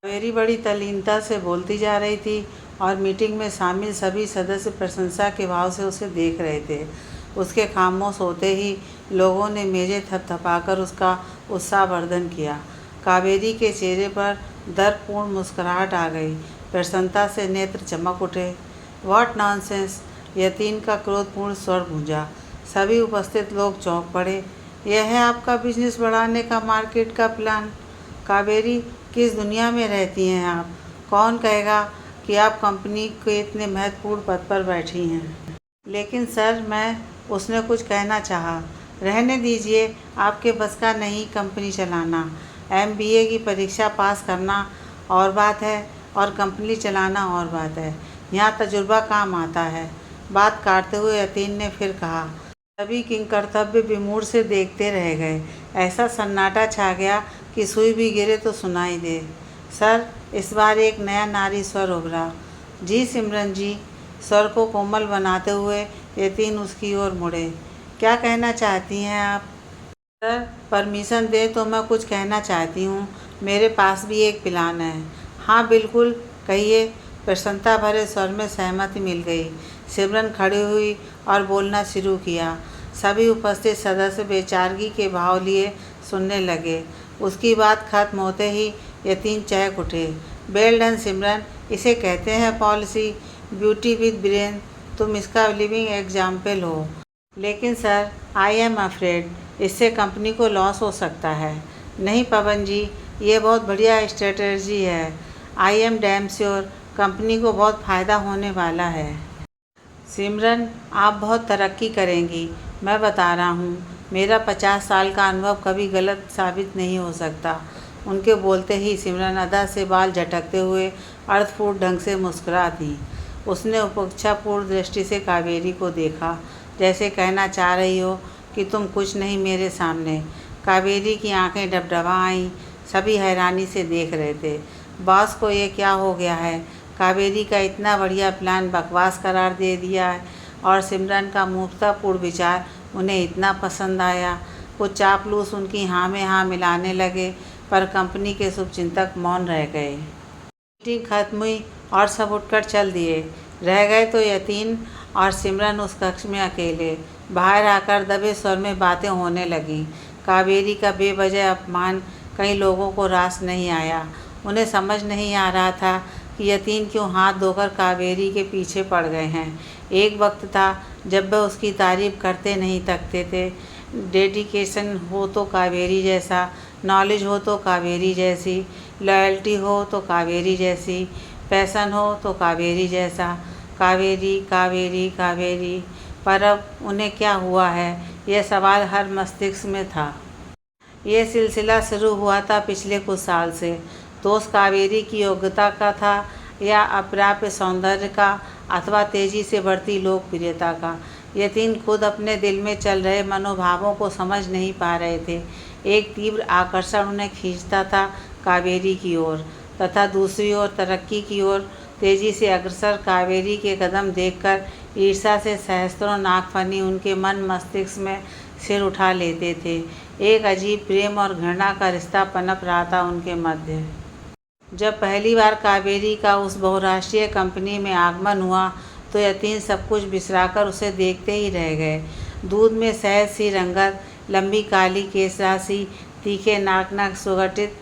कावेरी बड़ी तल्लीनता से बोलती जा रही थी और मीटिंग में शामिल सभी सदस्य प्रशंसा के भाव से उसे देख रहे थे। उसके खामोश होते ही लोगों ने मेजें थपथपाकर उसका उत्साहवर्धन किया। कावेरी के चेहरे पर दर्दपूर्ण मुस्कुराहट आ गई। प्रसन्नता से नेत्र चमक उठे। What nonsense! यतीन का क्रोधपूर्ण स्वर गूंजा। सभी उपस्थित लोग चौंक पड़े। यह है आपका बिजनेस बढ़ाने का मार्केट का प्लान? कावेरी, किस दुनिया में रहती हैं आप? कौन कहेगा कि आप कंपनी के इतने महत्वपूर्ण पद पर बैठी हैं? लेकिन सर, उसने कुछ कहना चाहा। रहने दीजिए, आपके बस का नहीं कंपनी चलाना। MBA की परीक्षा पास करना और बात है और कंपनी चलाना और बात है। यहाँ तजुर्बा काम आता है। बात काटते हुए यतीन ने फिर कहा। सभी किंकर्तव्य विमूढ़ से देखते रह गए। ऐसा सन्नाटा छा गया कि सुई भी गिरे तो सुनाई दे। सर, इस बार एक नया नारी स्वर उभरा। जी सिमरन जी। स्वर को कोमल बनाते हुए यतीन उसकी ओर मुड़े। क्या कहना चाहती हैं आप? सर, परमिशन दे तो मैं कुछ कहना चाहती हूँ। मेरे पास भी एक प्लान है। हाँ बिल्कुल, कहिए। प्रसन्नता भरे स्वर में सहमति मिल गई। सिमरन खड़ी हुई और बोलना शुरू किया। सभी उपस्थित सदस्य बेचारगी के भाव लिए सुनने लगे। उसकी बात खत्म होते ही यतीन चहक उठे। वेल डन सिमरन, इसे कहते हैं पॉलिसी। Beauty with brain. तुम इसका लिविंग एग्जाम्पल हो। लेकिन सर, आई एम अफ्रेड, इससे कंपनी को लॉस हो सकता है। नहीं पवन जी, ये बहुत बढ़िया स्ट्रेटजी है। I am damn sure company को बहुत फ़ायदा होने वाला है। सिमरन, आप बहुत तरक्की करेंगी। मैं बता रहा हूँ, मेरा 50 साल का अनुभव कभी गलत साबित नहीं हो सकता। उनके बोलते ही सिमरन अदा से बाल झटकते हुए अर्थपूर्ण ढंग से मुस्कुरा दी। उसने उपेक्षापूर्ण दृष्टि से कावेरी को देखा, जैसे कहना चाह रही हो कि तुम कुछ नहीं मेरे सामने। कावेरी की आंखें डबडबा आईं। सभी हैरानी से देख रहे थे। बॉस को ये क्या हो गया है? कावेरी का इतना बढ़िया प्लान बकवास करार दे दिया है और सिमरन का मूर्खतापूर्ण विचार उन्हें इतना पसंद आया। कुछ चापलूस उनकी हाँ में हाँ मिलाने लगे, पर कंपनी के शुभचिंतक मौन रह गए। मीटिंग खत्म हुई और सब उठकर चल दिए। रह गए तो यतीन और सिमरन उस कक्ष में अकेले। बाहर आकर दबे स्वर में बातें होने लगीं। कावेरी का बेवजह अपमान कई लोगों को रास नहीं आया। उन्हें समझ नहीं आ रहा था कि यतीन क्यों हाथ धोकर कावेरी के पीछे पड़ गए हैं। एक वक्त था जब वह उसकी तारीफ करते नहीं थकते थे। डेडिकेशन हो तो कावेरी जैसा, नॉलेज हो तो कावेरी जैसी, लॉयल्टी हो तो कावेरी जैसी, पैशन हो तो कावेरी जैसा। कावेरी कावेरी कावेरी। पर अब उन्हें क्या हुआ है, यह सवाल हर मस्तिष्क में था। ये सिलसिला शुरू हुआ था पिछले कुछ साल से। दोष कावेरी की योग्यता का था या अप्राप्य सौंदर्य का, अथवा तेजी से बढ़ती लोकप्रियता का। यतीन खुद अपने दिल में चल रहे मनोभावों को समझ नहीं पा रहे थे। एक तीव्र आकर्षण उन्हें खींचता था कावेरी की ओर, तथा दूसरी ओर तरक्की की ओर तेजी से अग्रसर कावेरी के कदम देखकर ईर्ष्या से सहस्त्रों नागफनी उनके मन मस्तिष्क में सिर उठा लेते थे। एक अजीब प्रेम और घृणा का रिश्ता पनप रहा था उनके मध्य। जब पहली बार कावेरी का उस बहुराष्ट्रीय कंपनी में आगमन हुआ तो यतीन सब कुछ बिसराकर उसे देखते ही रह गए। दूध में शहद सी रंगत, लंबी काली केश राशि, तीखे नाक सुगठित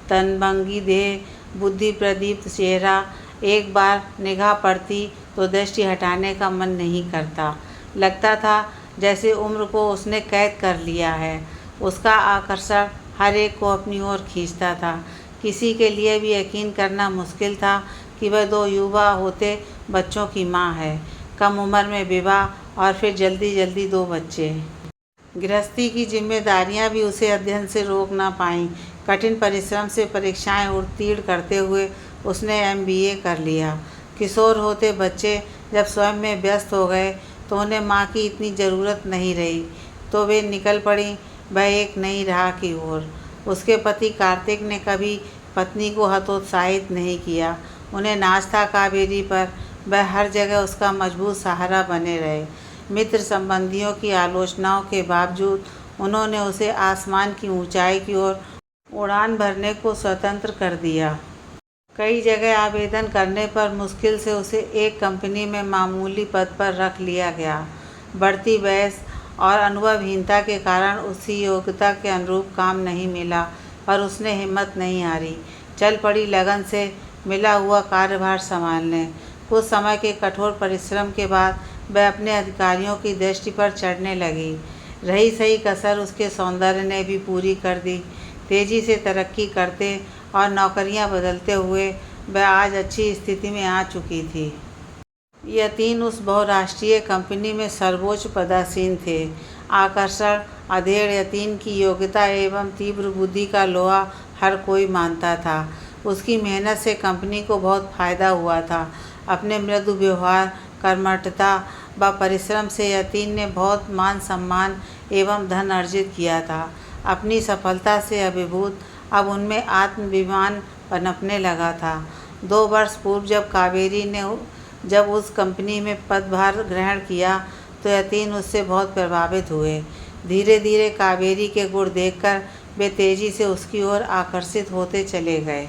तनभंगी देह, बुद्धि प्रदीप्त चेहरा। एक बार निगाह पड़ती तो दृष्टि हटाने का मन नहीं करता। लगता था जैसे उम्र को उसने कैद कर लिया है। उसका आकर्षण हर एक को अपनी ओर खींचता था। किसी के लिए भी यकीन करना मुश्किल था कि वह 2 युवा होते बच्चों की माँ है। कम उम्र में विवाह और फिर जल्दी जल्दी 2 बच्चे। गृहस्थी की जिम्मेदारियां भी उसे अध्ययन से रोक ना पाईं। कठिन परिश्रम से परीक्षाएं उत्तीर्ण करते हुए उसने MBA कर लिया। किशोर होते बच्चे जब स्वयं में व्यस्त हो गए तो उन्हें माँ की इतनी ज़रूरत नहीं रही, तो वे निकल पड़ी वह एक नई राह की ओर। उसके पति कार्तिक ने कभी पत्नी को हतोत्साहित नहीं किया। उन्हें नाज था कावेरी पर। वह हर जगह उसका मजबूत सहारा बने रहे। मित्र संबंधियों की आलोचनाओं के बावजूद उन्होंने उसे आसमान की ऊंचाई की ओर उड़ान भरने को स्वतंत्र कर दिया। कई जगह आवेदन करने पर मुश्किल से उसे एक कंपनी में मामूली पद पर रख लिया गया। बढ़ती बहस और अनुभवहीनता के कारण उसकी योग्यता के अनुरूप काम नहीं मिला, पर उसने हिम्मत नहीं हारी। चल पड़ी लगन से मिला हुआ कार्यभार संभालने। कुछ समय के कठोर परिश्रम के बाद वह अपने अधिकारियों की दृष्टि पर चढ़ने लगी। रही सही कसर उसके सौंदर्य ने भी पूरी कर दी। तेजी से तरक्की करते और नौकरियां बदलते हुए वह आज अच्छी स्थिति में आ चुकी थी। यतीन उस बहुराष्ट्रीय कंपनी में सर्वोच्च पदासीन थे। आकर्षण, अधेड़ यतीन की योग्यता एवं तीव्र बुद्धि का लोहा हर कोई मानता था। उसकी मेहनत से कंपनी को बहुत फायदा हुआ था। अपने मृदु व्यवहार, कर्मठता व परिश्रम से यतीन ने बहुत मान सम्मान एवं धन अर्जित किया था। अपनी सफलता से अभिभूत अब उनमें आत्माभिमान पनपने लगा था। 2 वर्ष पूर्व जब कावेरी ने जब उस कंपनी में पदभार ग्रहण किया तो यतीन उससे बहुत प्रभावित हुए। धीरे धीरे कावेरी के गुण देखकर वे तेजी से उसकी ओर आकर्षित होते चले गए।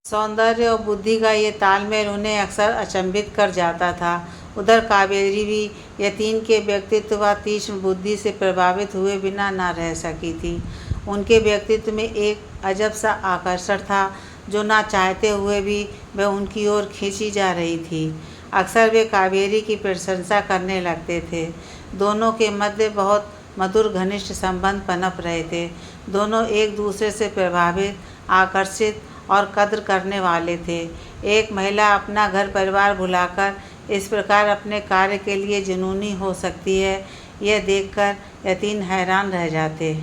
सौंदर्य और बुद्धि का ये तालमेल उन्हें अक्सर अचंभित कर जाता था। उधर कावेरी भी यतीन के व्यक्तित्व व तीक्ष्ण बुद्धि से प्रभावित हुए बिना न रह सकी थी। उनके व्यक्तित्व में एक अजब सा आकर्षण था जो ना चाहते हुए भी वह उनकी ओर खींची जा रही थी। अक्सर वे कावेरी की प्रशंसा करने लगते थे। दोनों के मध्य बहुत मधुर घनिष्ठ संबंध पनप रहे थे। दोनों एक दूसरे से प्रभावित, आकर्षित और कद्र करने वाले थे। एक महिला अपना घर परिवार भुलाकर इस प्रकार अपने कार्य के लिए जुनूनी हो सकती है, यह देखकर यतीन हैरान रह जाते।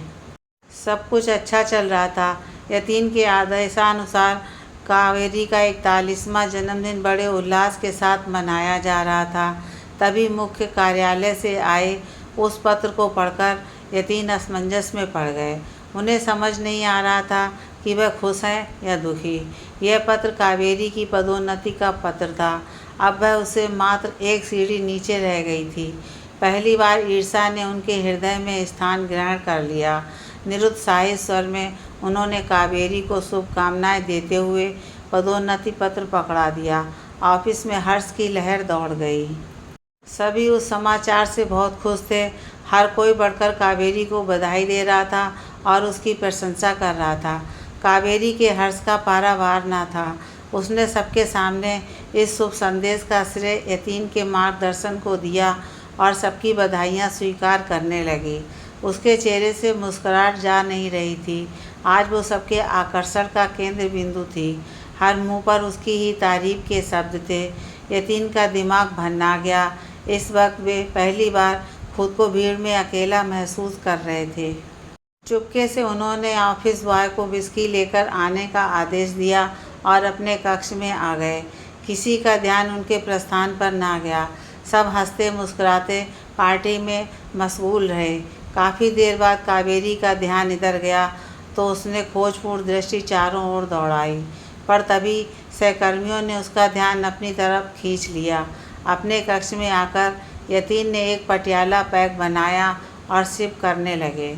सब कुछ अच्छा चल रहा था। यतीन के आदेशानुसार कावेरी का 41वां जन्मदिन बड़े उल्लास के साथ मनाया जा रहा था। तभी मुख्य कार्यालय से आए उस पत्र को पढ़कर यतीन असमंजस में पड़ गए। उन्हें समझ नहीं आ रहा था कि वह खुश हैं या दुखी। यह पत्र कावेरी की पदोन्नति का पत्र था। अब वह उससे मात्र एक सीढ़ी नीचे रह गई थी। पहली बार ईर्ष्या ने उनके हृदय में स्थान ग्रहण कर लिया। निरुत्साहित स्वर में उन्होंने कावेरी को शुभकामनाएं देते हुए पदोन्नति पत्र पकड़ा दिया। ऑफिस में हर्ष की लहर दौड़ गई। सभी उस समाचार से बहुत खुश थे। हर कोई बढ़कर कावेरी को बधाई दे रहा था और उसकी प्रशंसा कर रहा था। कावेरी के हर्ष का पारावार न था। उसने सबके सामने इस शुभ संदेश का श्रेय यतीन के मार्गदर्शन को दिया और सबकी बधाइयाँ स्वीकार करने लगी। उसके चेहरे से मुस्कुराहट जा नहीं रही थी। आज वो सबके आकर्षण का केंद्र बिंदु थी। हर मुंह पर उसकी ही तारीफ के शब्द थे। यतीन का दिमाग भन्ना गया। इस वक्त वे पहली बार खुद को भीड़ में अकेला महसूस कर रहे थे। चुपके से उन्होंने ऑफिस बॉय को विस्की लेकर आने का आदेश दिया और अपने कक्ष में आ गए। किसी का ध्यान उनके प्रस्थान पर ना गया। सब हंसते मुस्कुराते पार्टी में मशगूल रहे। काफ़ी देर बाद कावेरी का ध्यान इधर गया तो उसने खोजपूर्ण दृष्टि चारों ओर दौड़ाई, पर तभी सहकर्मियों ने उसका ध्यान अपनी तरफ खींच लिया। अपने कक्ष में आकर यतीन ने एक पटियाला पैक बनाया और सिप करने लगे।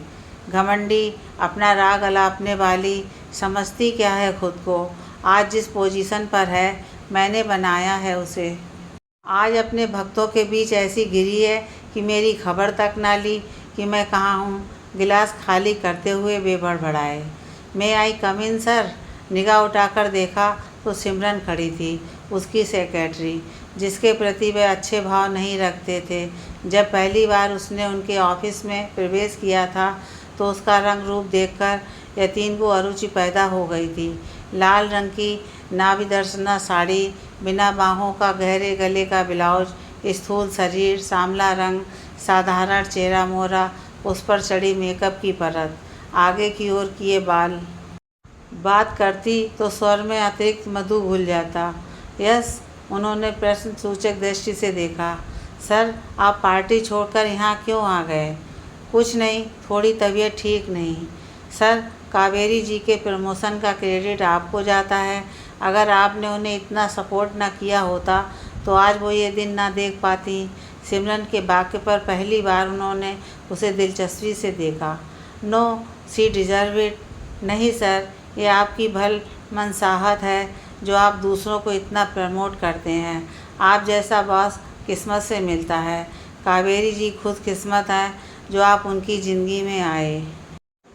घमंडी, अपना राग अलापने वाली, समझती क्या है खुद को। आज जिस पोजीशन पर है मैंने बनाया है उसे। आज अपने भक्तों के बीच ऐसी गिरी है कि मेरी खबर तक ना ली कि मैं कहाँ हूँ। गिलास खाली करते हुए वे बड़बड़ाए। मैं आई कम इन सर। निगाह उठाकर देखा तो सिमरन खड़ी थी, उसकी सेक्रेटरी, जिसके प्रति वे अच्छे भाव नहीं रखते थे। जब पहली बार उसने उनके ऑफिस में प्रवेश किया था तो उसका रंग रूप देखकर यतीन को अरुचि पैदा हो गई थी। लाल रंग की नाभिदर्शना साड़ी, बिना बाहों का गहरे गले का ब्लाउज, स्थूल शरीर, सांवला रंग, साधारण चेहरा मोहरा, उस पर चढ़ी मेकअप की परत, आगे की ओर किए बाल। बात करती तो स्वर में अतिरिक्त मधु घुल जाता। यस, उन्होंने प्रश्न सूचक दृष्टि से देखा। सर, आप पार्टी छोड़कर यहाँ क्यों आ गए? कुछ नहीं, थोड़ी तबीयत ठीक नहीं। सर, कावेरी जी के प्रमोशन का क्रेडिट आपको जाता है। अगर आपने उन्हें इतना सपोर्ट न किया होता तो आज वो ये दिन ना देख पाती। सिमरन के वाक्य पर पहली बार उन्होंने उसे दिलचस्पी से देखा। No, she deserve it. नहीं सर, ये आपकी भल मनसाहत है, जो आप दूसरों को इतना प्रमोट करते हैं। आप जैसा बॉस किस्मत से मिलता है। कावेरी जी खुद किस्मत है जो आप उनकी ज़िंदगी में आए।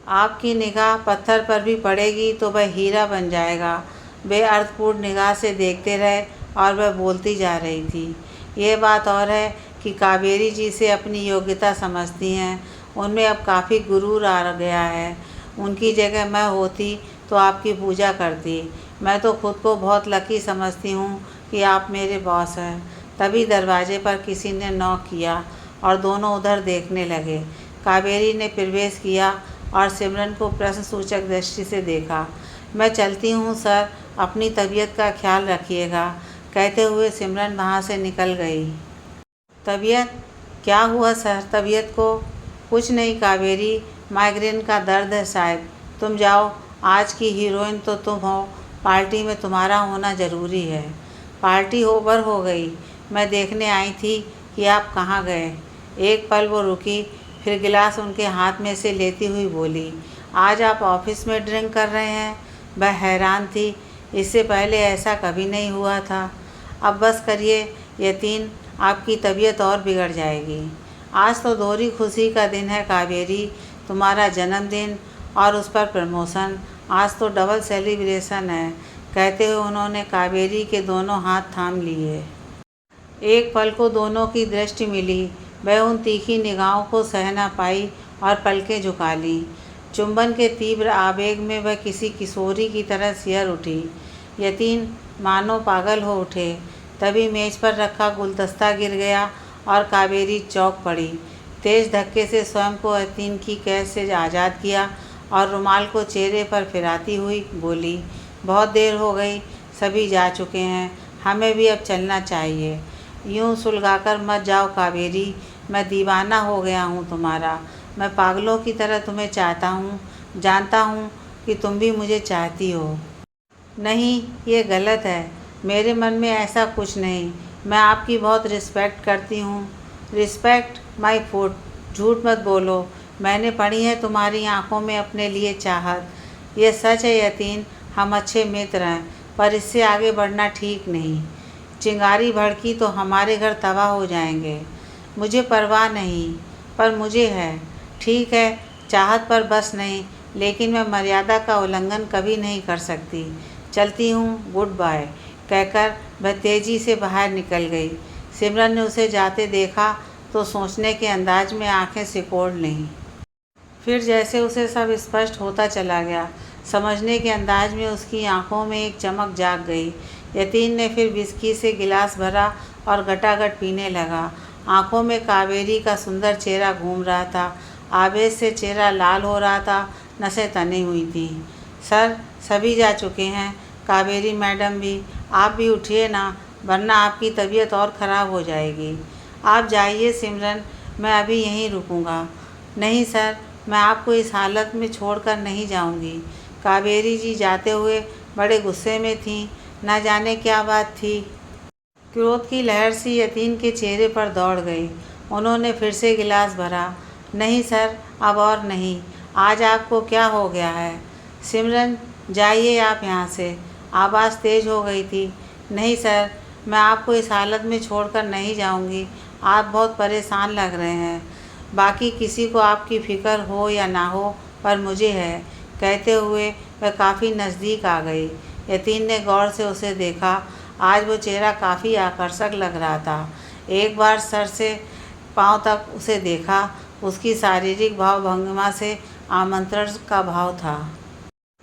आपकी निगाह पत्थर पर भी पड़ेगी तो वह हीरा बन जाएगा। वे अर्थपूर्ण निगाह से देखते रहे और वह बोलती जा रही थी। ये बात और है कि कावेरी जी से अपनी योग्यता समझती हैं। उनमें अब काफ़ी गुरूर आ गया है। उनकी जगह मैं होती तो आपकी पूजा करती। मैं तो खुद को बहुत लकी समझती हूँ कि आप मेरे बॉस हैं। तभी दरवाजे पर किसी ने नॉक किया और दोनों उधर देखने लगे। कावेरी ने प्रवेश किया और सिमरन को प्रश्नसूचक दृष्टि से देखा। मैं चलती हूँ सर, अपनी तबीयत का ख्याल रखिएगा, कहते हुए सिमरन वहाँ से निकल गई। तबीयत? क्या हुआ सर तबीयत को? कुछ नहीं कावेरी, माइग्रेन का दर्द है शायद। तुम जाओ, आज की हीरोइन तो तुम हो, पार्टी में तुम्हारा होना ज़रूरी है। पार्टी ओवर हो गई। मैं देखने आई थी कि आप कहाँ गए। एक पल वो रुकी, फिर गिलास उनके हाथ में से लेती हुई बोली, आज आप ऑफिस में ड्रिंक कर रहे हैं? वह हैरान थी, इससे पहले ऐसा कभी नहीं हुआ था। अब बस करिए यतीन, आपकी तबीयत और बिगड़ जाएगी। आज तो दोहरी खुशी का दिन है कावेरी, तुम्हारा जन्मदिन और उस पर प्रमोशन। आज तो डबल सेलिब्रेशन है, कहते हुए उन्होंने कावेरी के दोनों हाथ थाम लिए। एक पल को दोनों की दृष्टि मिली। वह उन तीखी निगाहों को सह न पाई और पलकें झुका लीं। चुंबन के तीव्र आवेग में वह किसी किशोरी की तरह सिहर उठी। यतीन मानो पागल हो उठे। तभी मेज पर रखा गुलदस्ता गिर गया और कावेरी चौंक पड़ी। तेज धक्के से स्वयं को यतीन की कैद से आज़ाद किया और रुमाल को चेहरे पर फिराती हुई बोली, बहुत देर हो गई, सभी जा चुके हैं, हमें भी अब चलना चाहिए। यूँ सुलगाकर मत जाओ कावेरी, मैं दीवाना हो गया हूँ तुम्हारा। मैं पागलों की तरह तुम्हें चाहता हूँ। जानता हूँ कि तुम भी मुझे चाहती हो। नहीं, ये गलत है। मेरे मन में ऐसा कुछ नहीं। मैं आपकी बहुत रिस्पेक्ट करती हूँ। Respect my foot. झूठ मत बोलो। मैंने पढ़ी है तुम्हारी आंखों में अपने लिए चाहत। ये सच है यतीन, हम अच्छे मित्र हैं, पर इससे आगे बढ़ना ठीक नहीं। चिंगारी भड़की तो हमारे घर तबाह हो जाएंगे। मुझे परवाह नहीं, पर मुझे है। ठीक है, चाहत पर बस नहीं, लेकिन मैं मर्यादा का उल्लंघन कभी नहीं कर सकती। चलती हूँ, गुड बाय, कहकर वह तेज़ी से बाहर निकल गई। सिमरन ने उसे जाते देखा तो सोचने के अंदाज में आंखें सिकोड़ लीं। फिर जैसे उसे सब स्पष्ट होता चला गया। समझने के अंदाज में उसकी आंखों में एक चमक जाग गई। यतीन ने फिर विस्की से गिलास भरा और गटागट पीने लगा। आंखों में कावेरी का सुंदर चेहरा घूम रहा था। आवेश से चेहरा लाल हो रहा था, नसें तनी हुई थीं। सर, सभी जा चुके हैं, कावेरी मैडम भी। आप भी उठिए ना, वरना आपकी तबीयत और ख़राब हो जाएगी। आप जाइए सिमरन, मैं अभी यहीं रुकूंगा। नहीं सर, मैं आपको इस हालत में छोड़कर नहीं जाऊंगी। कावेरी जी जाते हुए बड़े गुस्से में थीं। न जाने क्या बात थी। क्रोध की लहर सी यतीन के चेहरे पर दौड़ गई। उन्होंने फिर से गिलास भरा। नहीं सर, अब और नहीं। आज आपको क्या हो गया है? सिमरन, जाइए आप यहाँ से। आवाज़ तेज़ हो गई थी। नहीं सर, मैं आपको इस हालत में छोड़कर नहीं जाऊँगी। आप बहुत परेशान लग रहे हैं। बाकी किसी को आपकी फ़िक्र हो या ना हो, पर मुझे है, कहते हुए वह काफ़ी नज़दीक आ गई। यतीन ने गौर से उसे देखा। आज वो चेहरा काफ़ी आकर्षक लग रहा था। एक बार सर से पाँव तक उसे देखा। उसकी शारीरिक भावभंगिमा से आमंत्रण का भाव था।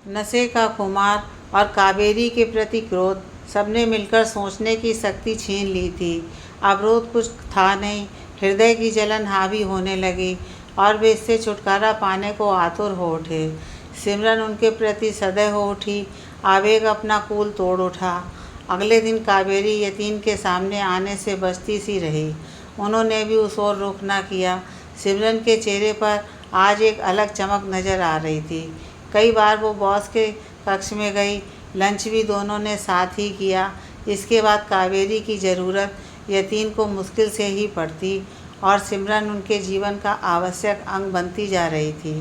नशे का खुमार और कावेरी के प्रति क्रोध, सबने मिलकर सोचने की शक्ति छीन ली थी। अवरोध कुछ था नहीं। हृदय की जलन हावी होने लगी और वे इससे छुटकारा पाने को आतुर हो उठे। सिमरन उनके प्रति सदैव हो उठी। आवेग अपना कूल तोड़ उठा। अगले दिन कावेरी यतीन के सामने आने से बचती सी रही। उन्होंने भी उस ओर रुख न किया। सिमरन के चेहरे पर आज एक अलग चमक नज़र आ रही थी। कई बार वो बॉस के कक्ष में गई। लंच भी दोनों ने साथ ही किया। इसके बाद कावेरी की ज़रूरत यतीन को मुश्किल से ही पड़ती और सिमरन उनके जीवन का आवश्यक अंग बनती जा रही थी।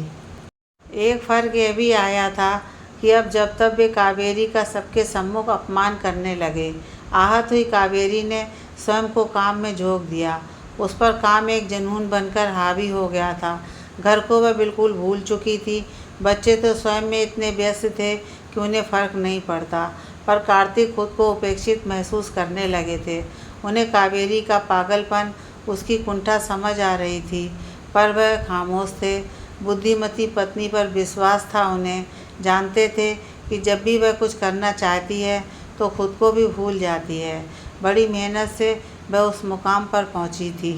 एक फ़र्क यह भी आया था, कि अब जब तब वे कावेरी का सबके सम्मुख अपमान करने लगे। आहत हुई कावेरी ने स्वयं को काम में झोंक दिया। उस पर काम एक जुनून बनकर हावी हो गया था। घर को वह बिल्कुल भूल चुकी थी। बच्चे तो स्वयं में इतने व्यस्त थे कि उन्हें फर्क नहीं पड़ता, पर कार्तिक खुद को उपेक्षित महसूस करने लगे थे। उन्हें कावेरी का पागलपन, उसकी कुंठा समझ आ रही थी, पर वह खामोश थे। बुद्धिमती पत्नी पर विश्वास था उन्हें। जानते थे कि जब भी वह कुछ करना चाहती है तो खुद को भी भूल जाती है। बड़ी मेहनत से वह उस मुकाम पर पहुंची थी।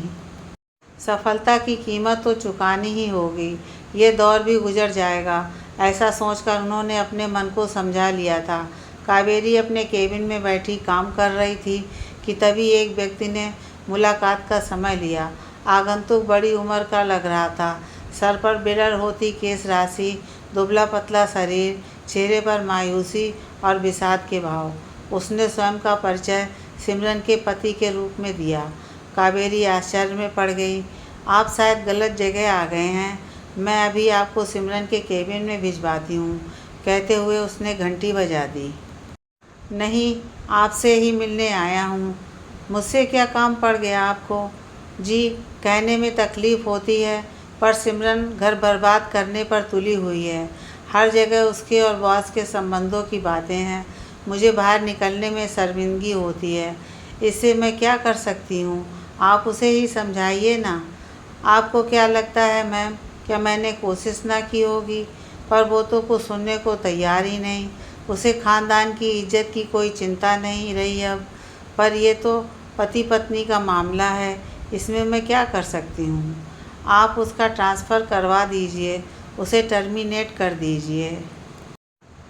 सफलता की कीमत तो चुकानी ही होगी, ये दौर भी गुजर जाएगा, ऐसा सोचकर उन्होंने अपने मन को समझा लिया था। कावेरी अपने केबिन में बैठी काम कर रही थी कि तभी एक व्यक्ति ने मुलाकात का समय लिया। आगंतुक बड़ी उम्र का लग रहा था। सर पर बिरर होती केश राशि, दुबला पतला शरीर, चेहरे पर मायूसी और विषाद के भाव। उसने स्वयं का परिचय सिमरन के पति के रूप में दिया। कावेरी आश्चर्य में पड़ गई। आप शायद गलत जगह आ गए हैं, मैं अभी आपको सिमरन के केबिन में भिजवाती हूँ, कहते हुए उसने घंटी बजा दी। नहीं, आपसे ही मिलने आया हूँ। मुझसे क्या काम पड़ गया आपको? जी, कहने में तकलीफ़ होती है, पर सिमरन घर बर्बाद करने पर तुली हुई है। हर जगह उसके और बॉस के संबंधों की बातें हैं। मुझे बाहर निकलने में शर्मिंदगी होती है। इससे मैं क्या कर सकती हूँ? आप उसे ही समझाइए ना। आपको क्या लगता है मैम, क्या मैंने कोशिश ना की होगी? पर वो तो कुछ सुनने को तैयार ही नहीं। उसे ख़ानदान की इज्जत की कोई चिंता नहीं रही अब। पर ये तो पति पत्नी का मामला है, इसमें मैं क्या कर सकती हूँ? आप उसका ट्रांसफ़र करवा दीजिए, उसे टर्मिनेट कर दीजिए।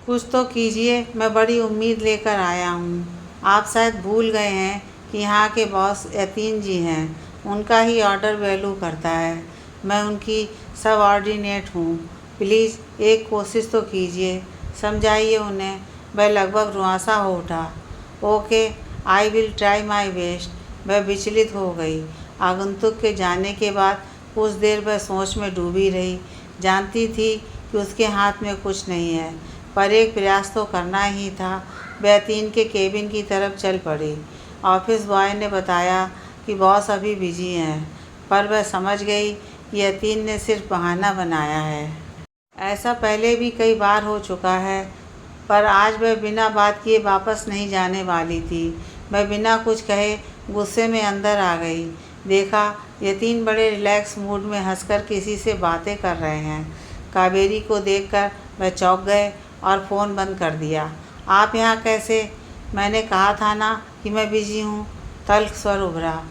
कुछ तो कीजिए, मैं बड़ी उम्मीद लेकर आया हूँ। आप शायद भूल गए हैं कि यहाँ के बॉस यतीन जी हैं, उनका ही ऑर्डर वैल्यू करता है। मैं उनकी सबऑर्डिनेट हूँ। प्लीज़ एक कोशिश तो कीजिए, समझाइए उन्हें। वह लगभग रुआंसा हो उठा। Okay, I will try my best. वह विचलित हो गई। आगंतुक के जाने के बाद कुछ देर वह सोच में डूबी रही। जानती थी कि उसके हाथ में कुछ नहीं है, पर एक प्रयास तो करना ही था। वह यतीन के केबिन की तरफ चल पड़ी। ऑफिस बॉय ने बताया कि बॉस अभी बिजी हैं, पर वह समझ गई कि यतीन ने सिर्फ बहाना बनाया है। ऐसा पहले भी कई बार हो चुका है, पर आज वह बिना बात किए वापस नहीं जाने वाली थी। वह बिना कुछ कहे गुस्से में अंदर आ गई। देखा, यतीन बड़े रिलैक्स मूड में हंसकर किसी से बातें कर रहे हैं। कावेरी को देखकर वह चौंक गए और फ़ोन बंद कर दिया। आप यहाँ कैसे? मैंने कहा था ना कि मैं बिजी हूँ, तल्ख स्वर उभरा।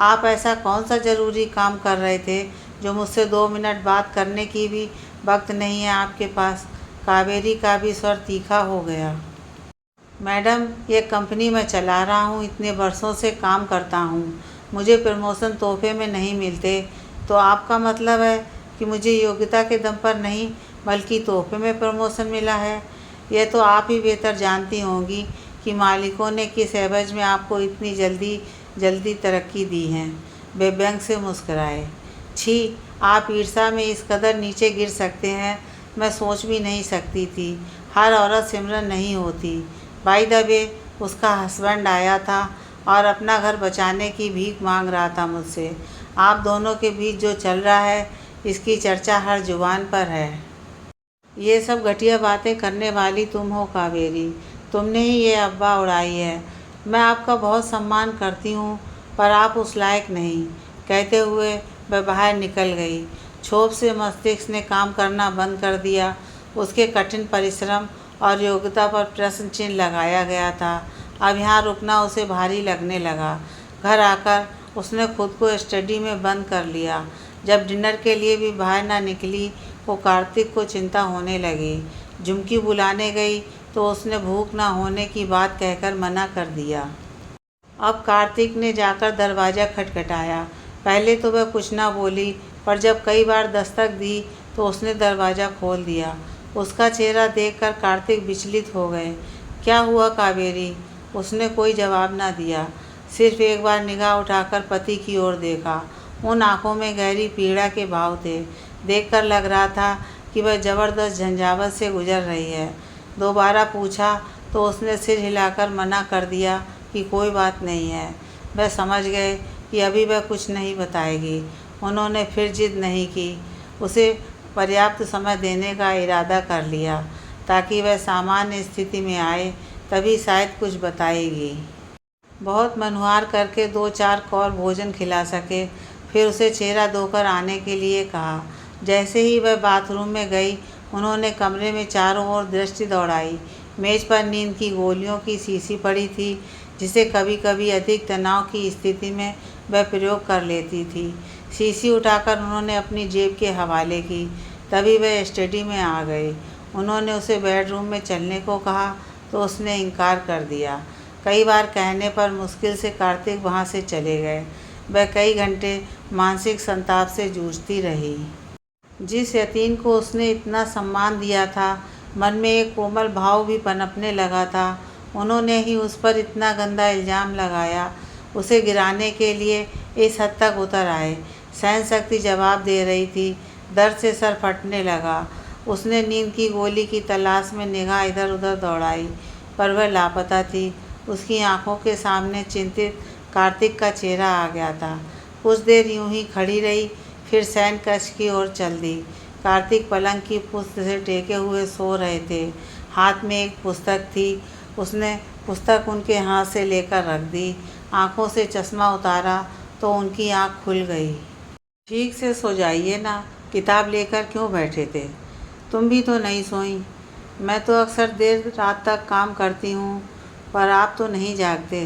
आप ऐसा कौन सा ज़रूरी काम कर रहे थे जो मुझसे 2 मिनट बात करने की भी वक्त नहीं है आपके पास? कावेरी का भी स्वर तीखा हो गया। मैडम, ये कंपनी मैं चला रहा हूँ, इतने वर्षों से काम करता हूँ। मुझे प्रमोशन तोहफे में नहीं मिलते, तो आपका मतलब है कि मुझे योग्यता के दम पर नहीं बल्कि तोहफे में प्रमोशन मिला है? यह तो आप ही बेहतर जानती होंगी कि मालिकों ने किस एवज में आपको इतनी जल्दी तरक्की दी है। वे व्यंग से मुस्कराए। छी, आप ईर्ष्या में इस कदर नीचे गिर सकते हैं, मैं सोच भी नहीं सकती थी। हर औरत सिमरन नहीं होती। बाय द वे, उसका हस्बैंड आया था और अपना घर बचाने की भीख मांग रहा था मुझसे। आप दोनों के बीच जो चल रहा है, इसकी चर्चा हर जुबान पर है। ये सब घटिया बातें करने वाली तुम हो कावेरी, तुमने ही ये अफवाह उड़ाई है। मैं आपका बहुत सम्मान करती हूँ, पर आप उस लायक नहीं, कहते हुए वह बाहर निकल गई। क्षोभ से मस्तिष्क ने काम करना बंद कर दिया। उसके कठिन परिश्रम और योग्यता पर प्रश्न चिन्ह लगाया गया था। अब यहाँ रुकना उसे भारी लगने लगा। घर आकर उसने खुद को स्टडी में बंद कर लिया। जब डिनर के लिए भी बाहर ना निकली, वो कार्तिक को चिंता होने लगी। झुमकी बुलाने गई तो उसने भूख ना होने की बात कहकर मना कर दिया। अब कार्तिक ने जाकर दरवाज़ा खटखटाया। पहले तो वह कुछ ना बोली, पर जब कई बार दस्तक दी तो उसने दरवाज़ा खोल दिया। उसका चेहरा देखकर कार्तिक विचलित हो गए। क्या हुआ कावेरी? उसने कोई जवाब ना दिया, सिर्फ एक बार निगाह उठाकर पति की ओर देखा। उन आँखों में गहरी पीड़ा के भाव थे। देखकर लग रहा था कि वह ज़बरदस्त झंझावत से गुजर रही है। दोबारा पूछा तो उसने सिर हिलाकर मना कर दिया कि कोई बात नहीं है। वह समझ गए कि अभी वह कुछ नहीं बताएगी। उन्होंने फिर जिद नहीं की, उसे पर्याप्त समय देने का इरादा कर लिया ताकि वह सामान्य स्थिति में आए, तभी शायद कुछ बताएगी। बहुत मनुहार करके 2-4 कौर भोजन खिला सके, फिर उसे चेहरा धोकर आने के लिए कहा। जैसे ही वह बाथरूम में गई, उन्होंने कमरे में चारों ओर दृष्टि दौड़ाई। मेज़ पर नींद की गोलियों की शीशी पड़ी थी, जिसे कभी कभी अधिक तनाव की स्थिति में वह प्रयोग कर लेती थी। शीशी उठाकर उन्होंने अपनी जेब के हवाले की, तभी वह स्टडी में आ गए। उन्होंने उसे बेडरूम में चलने को कहा तो उसने इनकार कर दिया। कई बार कहने पर मुश्किल से कार्तिक वहाँ से चले गए। वह कई घंटे मानसिक संताप से जूझती रही। जिस यतीम को उसने इतना सम्मान दिया था, मन में एक कोमल भाव भी पनपने लगा था। उन्होंने ही उस पर इतना गंदा इल्ज़ाम लगाया। उसे गिराने के लिए इस हद तक उतर आए। सहन शक्ति जवाब दे रही थी। दर्द से सर फटने लगा। उसने नींद की गोली की तलाश में निगाह इधर उधर दौड़ाई, पर वह लापता थी। उसकी आंखों के सामने चिंतित कार्तिक का चेहरा आ गया था। कुछ देर यूं ही खड़ी रही, फिर शयन कक्ष की ओर चल दी। कार्तिक पलंग की पुष्ट से टेके हुए सो रहे थे। हाथ में एक पुस्तक थी। उसने पुस्तक उनके हाथ से लेकर रख दी। आंखों से चश्मा उतारा तो उनकी आंख खुल गई। ठीक से सो जाइए ना, किताब लेकर क्यों बैठे थे? तुम भी तो नहीं सोई। मैं तो अक्सर देर रात तक काम करती हूँ, पर आप तो नहीं जागते।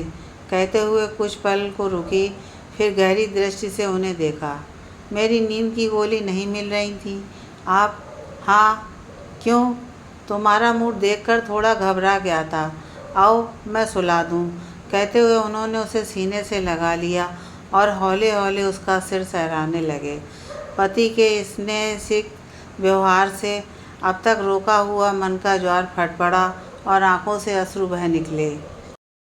कहते हुए कुछ पल को रुकी, फिर गहरी दृष्टि से उन्हें देखा। मेरी नींद की गोली नहीं मिल रही थी। आप? हाँ, क्यों? तुम्हारा मूड देखकर थोड़ा घबरा गया था। आओ मैं सुला दूँ। कहते हुए उन्होंने उसे सीने से लगा लिया और हौले हौले उसका सिर सहलाने लगे। पति के स्नेहसिक्त व्यवहार से अब तक रोका हुआ मन का ज्वार फट पड़ा और आंखों से अश्रु बह निकले।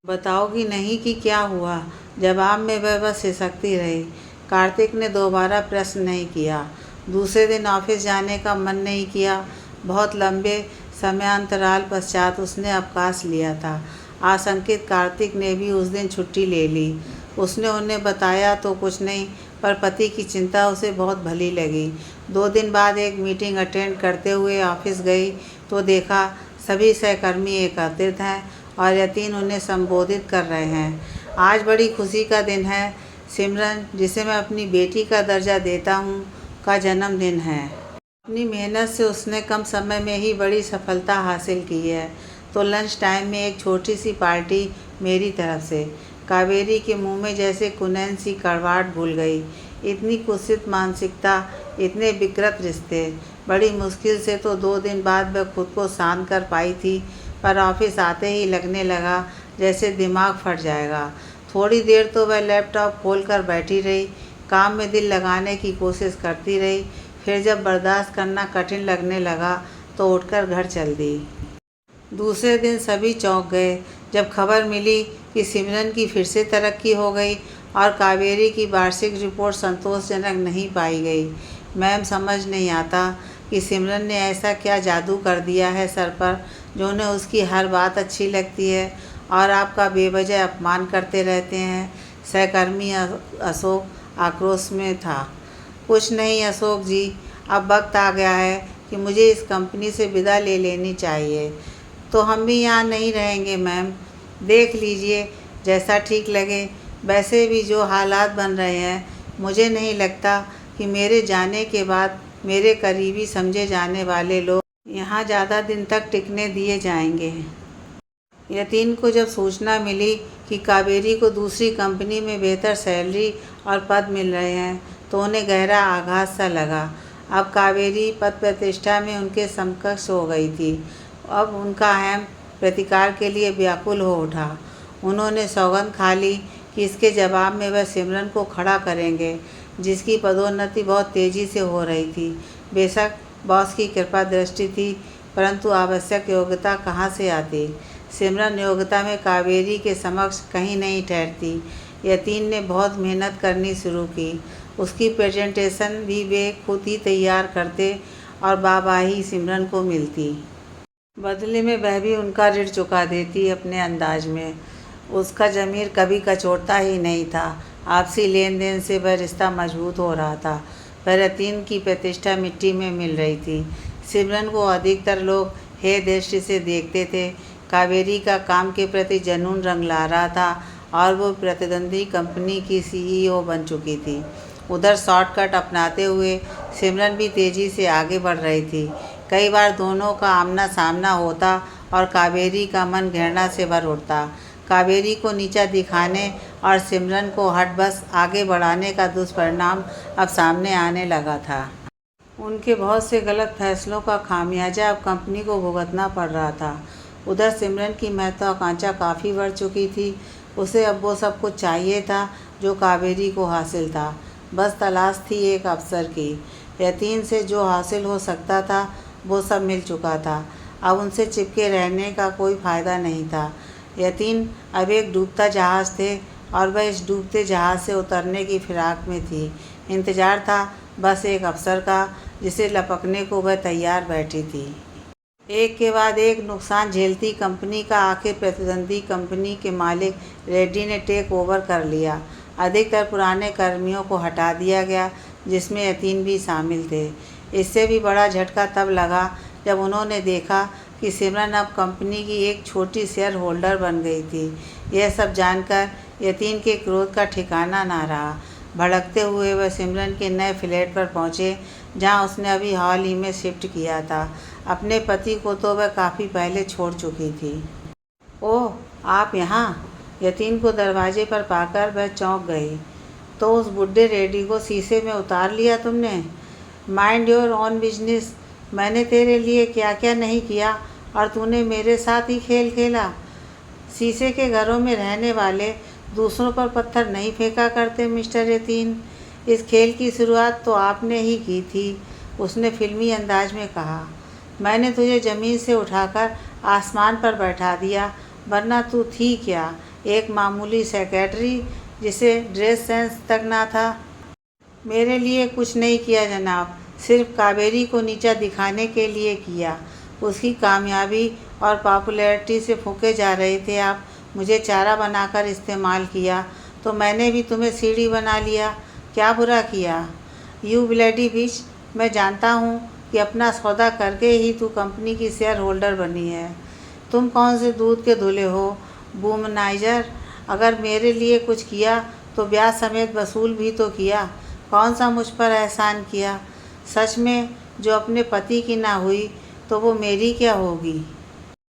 बताओगी नहीं कि क्या हुआ? जवाब में वह बस सिसकती रही। कार्तिक ने दोबारा प्रश्न नहीं किया। दूसरे दिन ऑफिस जाने का मन नहीं किया। बहुत लंबे समयांतराल पश्चात उसने अवकाश लिया था। आशंकित कार्तिक ने भी उस दिन छुट्टी ले ली। उसने उन्हें बताया तो कुछ नहीं, पर पति की चिंता उसे बहुत भली लगी। 2 दिन बाद एक मीटिंग अटेंड करते हुए ऑफिस गई तो देखा सभी सहकर्मी एकत्रित हैं और यतीन उन्हें संबोधित कर रहे हैं। आज बड़ी खुशी का दिन है। सिमरन, जिसे मैं अपनी बेटी का दर्जा देता हूँ, का जन्मदिन है। अपनी मेहनत से उसने कम समय में ही बड़ी सफलता हासिल की है, तो लंच टाइम में एक छोटी सी पार्टी मेरी तरफ से। कावेरी के मुंह में जैसे कुनैन सी कड़वाहट भूल गई। इतनी कुत्सित मानसिकता, इतने विकृत रिश्ते। बड़ी मुश्किल से तो 2 दिन बाद वह खुद को शांत कर पाई थी, पर ऑफिस आते ही लगने लगा जैसे दिमाग फट जाएगा। थोड़ी देर तो वह लैपटॉप खोलकर बैठी रही, काम में दिल लगाने की कोशिश करती रही। फिर जब बर्दाश्त करना कठिन लगने लगा तो उठकर घर चल दी। दूसरे दिन सभी चौंक गए जब खबर मिली कि सिमरन की फिर से तरक्की हो गई और कावेरी की वार्षिक रिपोर्ट संतोषजनक नहीं पाई गई। मैम, समझ नहीं आता कि सिमरन ने ऐसा क्या जादू कर दिया है सर पर, जो उन्हें उसकी हर बात अच्छी लगती है और आपका बेवजह अपमान करते रहते हैं। सहकर्मी अशोक आक्रोश में था। कुछ नहीं अशोक जी, अब वक्त आ गया है कि मुझे इस कंपनी से विदा ले लेनी चाहिए। तो हम भी यहाँ नहीं रहेंगे मैम। देख लीजिए, जैसा ठीक लगे। वैसे भी जो हालात बन रहे हैं, मुझे नहीं लगता कि मेरे जाने के बाद मेरे करीबी समझे जाने वाले लोग यहाँ ज़्यादा दिन तक टिकने दिए जाएंगे। यतीन को जब सूचना मिली कि कावेरी को दूसरी कंपनी में बेहतर सैलरी और पद मिल रहे हैं, तो उन्हें गहरा आघात सा लगा। अब कावेरी पद प्रतिष्ठा में उनके समकक्ष हो गई थी। अब उनका अहम प्रतिकार के लिए व्याकुल हो उठा। उन्होंने सौगंध खा ली कि इसके जवाब में वह सिमरन को खड़ा करेंगे, जिसकी पदोन्नति बहुत तेज़ी से हो रही थी। बेशक बॉस की कृपा दृष्टि थी, परंतु आवश्यक योग्यता कहाँ से आती? सिमरन योग्यता में कावेरी के समक्ष कहीं नहीं ठहरती। यतीन ने बहुत मेहनत करनी शुरू की। उसकी प्रेजेंटेशन भी वे खुद ही तैयार करते और वाहवाही सिमरन को मिलती। बदले में वह भी उनका ऋण चुका देती अपने अंदाज में। उसका ज़मीर कभी कचोटता ही नहीं था। आपसी लेन देन से वह रिश्ता मजबूत हो रहा था। पर यतीन की प्रतिष्ठा मिट्टी में मिल रही थी। सिमरन को अधिकतर लोग हे दृष्टि से देखते थे। कावेरी का काम के प्रति जुनून रंग ला रहा था और वो प्रतिद्वंदी कंपनी की सीईओ बन चुकी थी। उधर शॉर्टकट अपनाते हुए सिमरन भी तेज़ी से आगे बढ़ रही थी। कई बार दोनों का आमना सामना होता और कावेरी का मन घृणा से भर उठता। कावेरी को नीचा दिखाने और सिमरन को हठबस आगे बढ़ाने का दुष्परिणाम अब सामने आने लगा था। उनके बहुत से गलत फैसलों का खामियाजा अब कंपनी को भुगतना पड़ रहा था। उधर सिमरन की महत्वाकांक्षा काफ़ी बढ़ चुकी थी। उसे अब वो सब कुछ चाहिए था जो कावेरी को हासिल था। बस तलाश थी एक अवसर की। यतीन से जो हासिल हो सकता था वो सब मिल चुका था। अब उनसे चिपके रहने का कोई फ़ायदा नहीं था। यतीन अब एक डूबता जहाज़ थे और वह इस डूबते जहाज़ से उतरने की फिराक में थी। इंतज़ार था बस एक अवसर का जिसे लपकने को वह तैयार बैठी थी। एक के बाद एक नुकसान झेलती कंपनी का आखिर प्रतिद्वंदी कंपनी के मालिक रेड्डी ने टेक ओवर कर लिया। अधिकतर पुराने कर्मियों को हटा दिया गया, जिसमें यतीन भी शामिल थे। इससे भी बड़ा झटका तब लगा जब उन्होंने देखा कि सिमरन अब कंपनी की एक छोटी शेयर होल्डर बन गई थी। यह सब जानकर यतीन के क्रोध का ठिकाना ना रहा। भड़कते हुए वह सिमरन के नए फ्लैट पर पहुँचे, जहाँ उसने अभी हाल ही में शिफ्ट किया था। अपने पति को तो वह काफ़ी पहले छोड़ चुकी थी। ओह, आप यहाँ? यतीन को दरवाजे पर पाकर वह चौंक गई। तो उस बुढ़े रेडी को शीशे में उतार लिया तुमने? Mind your own business. मैंने तेरे लिए क्या क्या नहीं किया और तूने मेरे साथ ही खेल खेला। शीशे के घरों में रहने वाले दूसरों पर पत्थर नहीं फेंका करते मिस्टर यतीन। इस खेल की शुरुआत तो आपने ही की थी, उसने फिल्मी अंदाज में कहा। मैंने तुझे ज़मीन से उठाकर आसमान पर बैठा दिया, वरना तू थी क्या, एक मामूली सेक्रेटरी जिसे ड्रेस सेंस तक ना था। मेरे लिए कुछ नहीं किया जनाब, सिर्फ कावेरी को नीचा दिखाने के लिए किया। उसकी कामयाबी और पॉपुलैरिटी से फूके जा रहे थे आप। मुझे चारा बनाकर इस्तेमाल किया तो मैंने भी तुम्हें सीढ़ी बना लिया। क्या बुरा किया? यू ब्लडी बिच, मैं जानता हूँ कि अपना सौदा करके ही तू कंपनी की शेयर होल्डर बनी है। तुम कौन से दूध के धुले हो वुमनाइजर? अगर मेरे लिए कुछ किया तो ब्याज समेत वसूल भी तो किया। कौन सा मुझ पर एहसान किया? सच में जो अपने पति की ना हुई तो वो मेरी क्या होगी?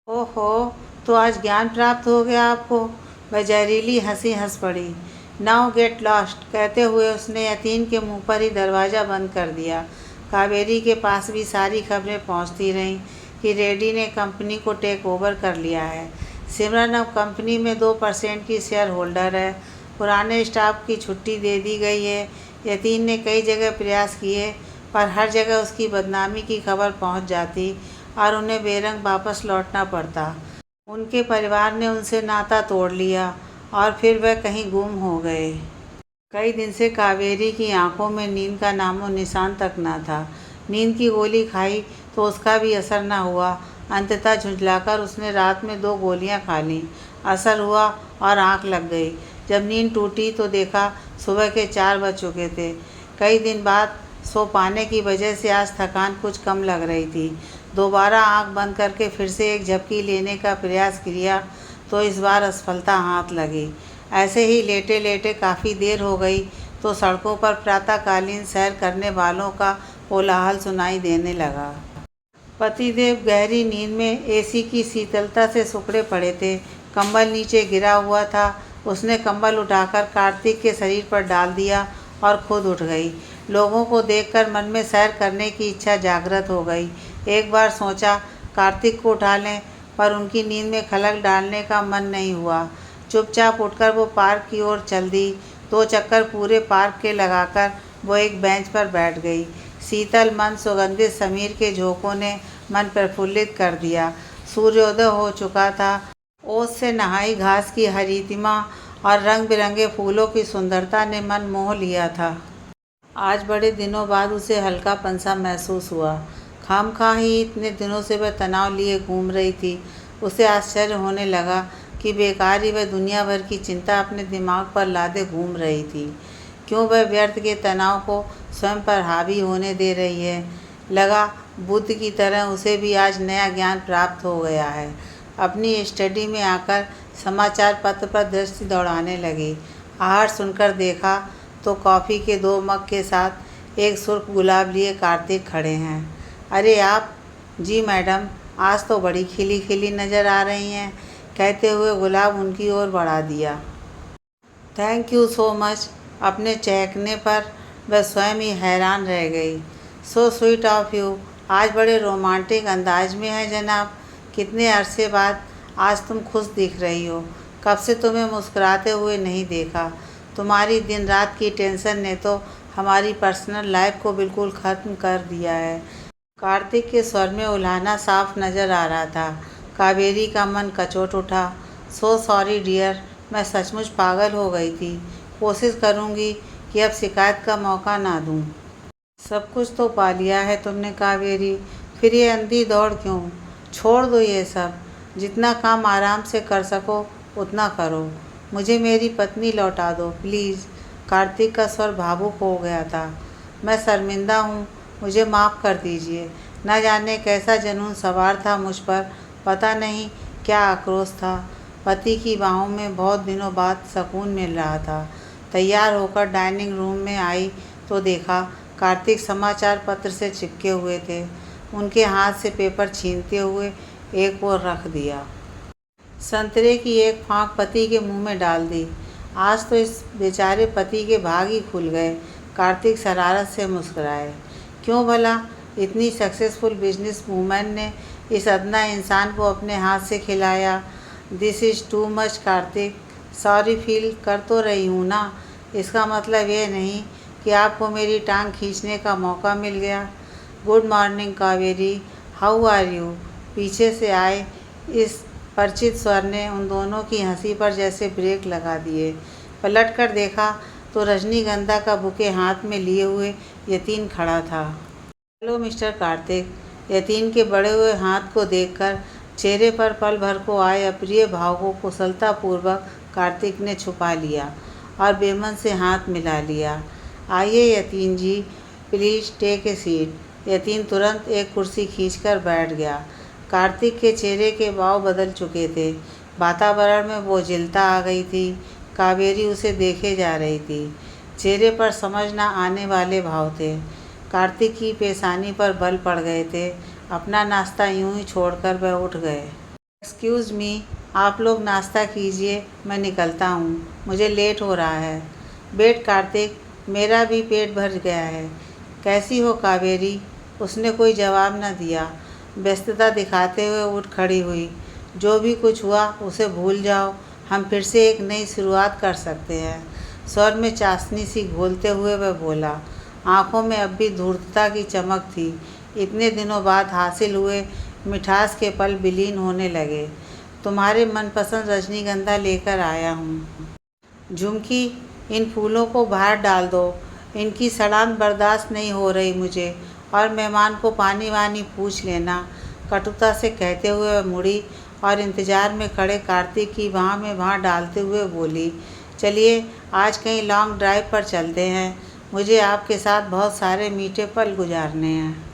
ओहो, तो आज ज्ञान प्राप्त हो गया आपको। वह जहरीली हंसी हंस पड़ी। नाउ गेट लॉस्ट, कहते हुए उसने यतीन के मुंह पर ही दरवाज़ा बंद कर दिया। कावेरी के पास भी सारी खबरें पहुंचती रहीं कि रेड्डी ने कंपनी को टेक ओवर कर लिया है। सिमरन अब कंपनी में 2% की शेयर होल्डर है। पुराने स्टाफ की छुट्टी दे दी गई है। यतीन ने कई जगह प्रयास किए पर हर जगह उसकी बदनामी की खबर पहुंच जाती और उन्हें बेरंग वापस लौटना पड़ता। उनके परिवार ने उनसे नाता तोड़ लिया और फिर वह कहीं गुम हो गए। कई दिन से कावेरी की आंखों में नींद का नामो निशान तक ना था। नींद की गोली खाई तो उसका भी असर ना हुआ। अंततः झुंझलाकर उसने रात में 2 गोलियां खा लीं। असर हुआ और आंख लग गई। जब नींद टूटी तो देखा सुबह के 4 बज चुके थे। कई दिन बाद सो पाने की वजह से आज थकान कुछ कम लग रही थी। दोबारा आंख बंद करके फिर से एक झपकी लेने का प्रयास किया तो इस बार असफलता हाथ लगी। ऐसे ही लेटे लेटे काफ़ी देर हो गई तो सड़कों पर प्रातःकालीन सैर करने वालों का कोलाहल सुनाई देने लगा। पतिदेव गहरी नींद में एसी की शीतलता से सिकुड़े पड़े थे। कंबल नीचे गिरा हुआ था। उसने कंबल उठाकर कार्तिक के शरीर पर डाल दिया और खुद उठ गई। लोगों को देखकर मन में सैर करने की इच्छा जागृत हो गई। एक बार सोचा कार्तिक को उठा लें, पर उनकी नींद में खलल डालने का मन नहीं हुआ। चुपचाप उठकर वो पार्क की ओर चल दी। 2 चक्कर पूरे पार्क के लगाकर वो एक बेंच पर बैठ गई। शीतल मन सुगंधित समीर के झोंकों ने मन प्रफुल्लित कर दिया। सूर्योदय हो चुका था। ओस से नहाई घास की हरितिमा और रंग बिरंगे फूलों की सुंदरता ने मन मोह लिया था। आज बड़े दिनों बाद उसे हल्कापन सा महसूस हुआ। खामखा ही इतने दिनों से वह तनाव लिए घूम रही थी। उसे आश्चर्य होने लगा कि बेकार ही वह दुनिया भर की चिंता अपने दिमाग पर लादे घूम रही थी। क्यों वह व्यर्थ के तनाव को स्वयं पर हावी होने दे रही है। लगा बुद्ध की तरह उसे भी आज नया ज्ञान प्राप्त हो गया है। अपनी स्टडी में आकर समाचार पत्र पर दृष्टि दौड़ाने लगी। आहट सुनकर देखा तो कॉफ़ी के 2 मग के साथ एक सुर्ख गुलाब लिए कार्तिक खड़े हैं। अरे आप? जी मैडम, आज तो बड़ी खिली खिली नज़र आ रही हैं, कहते हुए गुलाब उनकी ओर बढ़ा दिया। Thank you so much. अपने चहकने पर वह स्वयं ही हैरान रह गई। So sweet of you. आज बड़े रोमांटिक अंदाज में है जनाब। कितने अरसे बाद आज तुम खुश दिख रही हो। कब से तुम्हें मुस्कुराते हुए नहीं देखा। तुम्हारी दिन रात की टेंशन ने तो हमारी पर्सनल लाइफ को बिल्कुल ख़त्म कर दिया है। कार्तिक के स्वर में उलाहना साफ नज़र आ रहा था। कावेरी का मन कचोट उठा। सो सॉरी डियर, मैं सचमुच पागल हो गई थी। कोशिश करूँगी कि अब शिकायत का मौका ना दूँ। सब कुछ तो पा लिया है तुमने कावेरी, फिर ये अंधी दौड़ क्यों। छोड़ दो ये सब। जितना काम आराम से कर सको उतना करो। मुझे मेरी पत्नी लौटा दो प्लीज़। कार्तिक का स्वर भावुक हो गया था। मैं शर्मिंदा हूँ, मुझे माफ़ कर दीजिए। न जाने कैसा जुनून सवार था मुझ पर, पता नहीं क्या आक्रोश था। पति की बाहों में बहुत दिनों बाद सुकून मिल रहा था। तैयार होकर डाइनिंग रूम में आई तो देखा कार्तिक समाचार पत्र से चिपके हुए थे। उनके हाथ से पेपर छीनते हुए एक ओर रख दिया। संतरे की एक फाँक पति के मुंह में डाल दी। आज तो इस बेचारे पति के भाग ही खुल गए। कार्तिक शरारत से मुस्कुराए। क्यों भला इतनी सक्सेसफुल बिजनेस वूमेन ने इस अदना इंसान को अपने हाथ से खिलाया। This is too much Kartik. Sorry feel कर तो रही हूँ ना, इसका मतलब ये नहीं कि आपको मेरी टांग खींचने का मौका मिल गया। Good morning Kaveri, how are you. पीछे से आए इस परिचित स्वर ने उन दोनों की हंसी पर जैसे ब्रेक लगा दिए। पलट कर देखा तो रजनीगंधा का बुके हाथ में लिए हुए यतीन खड़ा था। Hello mister Kartik. यतीन के बड़े हुए हाथ को देखकर चेहरे पर पल भर को आए अप्रिय भाव को कुशलतापूर्वक कार्तिक ने छुपा लिया और बेमन से हाथ मिला लिया। आइए Yatin ji, please take a seat. Yatin तुरंत एक कुर्सी खींचकर बैठ गया। कार्तिक के चेहरे के भाव बदल चुके थे। वातावरण में बोझिलता आ गई थी। कावेरी उसे देखे जा रही थी। चेहरे पर समझ न आने वाले भाव थे। कार्तिक की पेशानी पर बल पड़ गए थे। अपना नाश्ता यूं ही छोड़कर वह उठ गए। एक्सक्यूज़ मी, आप लोग नाश्ता कीजिए, मैं निकलता हूँ, मुझे लेट हो रहा है। वेट कार्तिक, मेरा भी पेट भर गया है। कैसी हो कावेरी। उसने कोई जवाब न दिया। व्यस्तता दिखाते हुए उठ खड़ी हुई। जो भी कुछ हुआ उसे भूल जाओ, हम फिर से एक नई शुरुआत कर सकते हैं। स्वर में चाशनी सी घोलते हुए वह बोला। आँखों में अब भी धूर्तता की चमक थी। इतने दिनों बाद हासिल हुए मिठास के पल विलीन होने लगे। तुम्हारे मनपसंद रजनीगंधा लेकर आया हूँ। झुमकी, इन फूलों को बाहर डाल दो, इनकी सड़ान बर्दाश्त नहीं हो रही मुझे। और मेहमान को पानी वानी पूछ लेना, कटुता से कहते हुए वह मुड़ी और इंतज़ार में खड़े कार्तिक की बाह में बाह डालते हुए बोली। चलिए आज कहीं लॉन्ग ड्राइव पर चलते हैं, मुझे आपके साथ बहुत सारे मीठे पल गुजारने हैं।